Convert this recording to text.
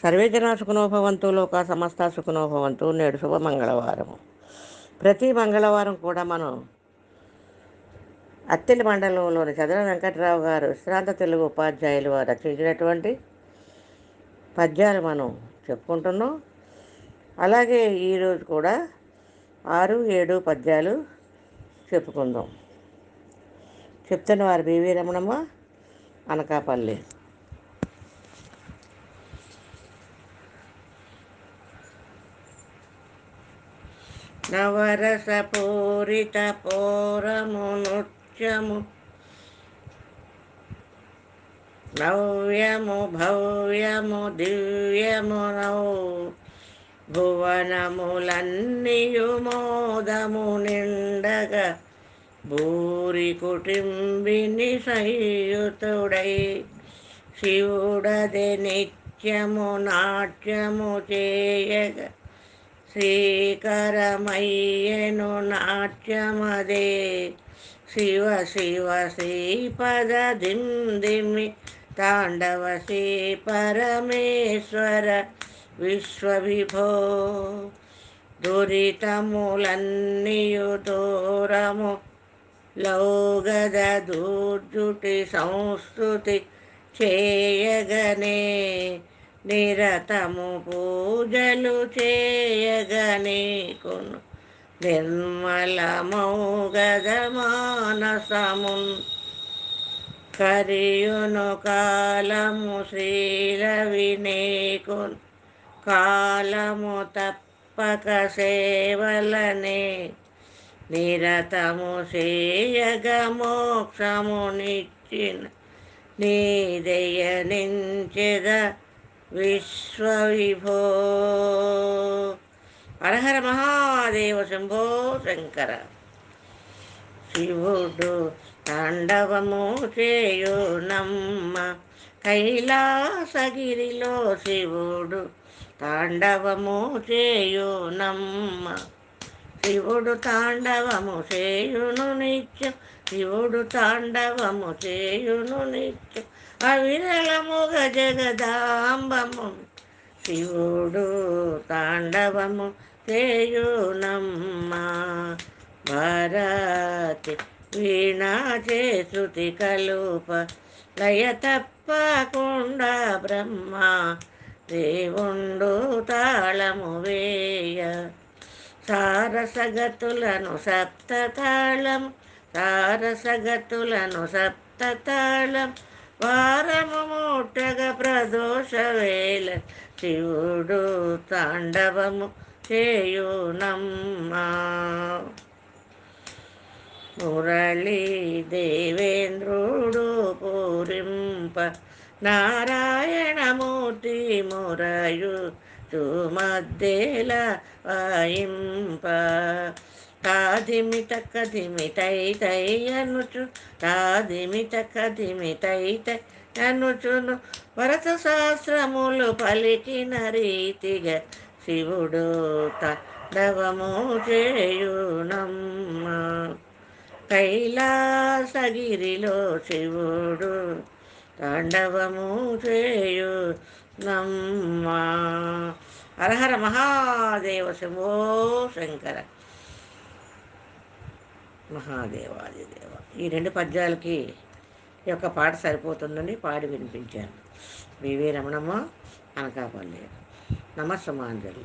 Survey జనా సుఖినో భవంతు, లోకా సమస్త సుఖినో భవంతు. నేడు శుభ మంగళవారం. ప్రతి మంగళవారం కూడా మనం అత్తిలి మండలంలోని చదల వెంకట్రావు గారు విశ్రాంత తెలుగు ఉపాధ్యాయులు వారు రచించినటువంటి పద్యాలు మనం చెప్పుకుంటున్నాం. అలాగే ఈరోజు కూడా 6, 7 పద్యాలు చెప్పుకుందాం. చెప్తున్న వారు బివి రమణమ్మ, అనకాపల్లి. నవరస పూరిత పోరము నృత్యము నవ్యము భవ్యము దివ్యము భువనములన్నీయు మోదము నిండగా భూరి కుటుంబిని సంయుతుడై శివుడది నిత్యము నాట్యము చేయగా శ్రీకరమయ్యను నాట్యమదే. శివ శివ శ్రీపద దిందిమి తాండవ శ్రీ పరమేశ్వర విశ్వవిభో. దురితములన్నీయు దూరము లౌగద దూర్జుటి సంస్కృతి చేయగనే నిరతము పూజలు చేయగనీకును నిర్మలమౌగద మానసమున్ కరియును కాలము శ్రీరవినేకును కాలము తప్పక సేవలనే నిరతము చేయగ మోక్షమునిచ్చిన నీదయనించెద విశ్వవిభో. హరహర మహాదేవ శంభో శంకర. శివుడు తాండవము చేయునమ్మ కైలాసగిరిలో, శివుడు తాండవము చేయునమ్మ. శివుడు తాండవము చేయును నిత్యం, శివుడు తాండవము చేయును నిత్యం అవిరళముగ జగదాంబము. శివుడు తాండవము చేయునమ్మ. భారతి వీణా శృతి కలుప లయ తప్పకుండా బ్రహ్మ దేవుండు తాళము వేయ. సారసగతులను సప్తతాళం, సారసగతులను సప్తతాళం వారము మూటగ ప్రదోష వేళ శివుడు తాండవము చేయునమ్మ. మురళీ దేవేంద్రుడు పూరింప నారాయణమూర్తి మురయు మధ్యల వాయింప. తాదిమిత కదిమితై తై అనుచు, తాదిమిత కదిమితై తై అనుచును భరత శాస్త్రములు పలికిన రీతిగా శివుడు తాండవము చేయునమ్మ. కైలాసగిరిలో శివుడు తాండవము చేయునమ్మ. హరహర మహాదేవ శంభో శంకర. మహాదేవాదిదేవ. ఈ 2 పద్యాలకి ఈ యొక్క పాట సరిపోతుందని పాడి వినిపించాను. వివి రమణమ్మ, అనకాపల్లి. నమస్సమాంజలు.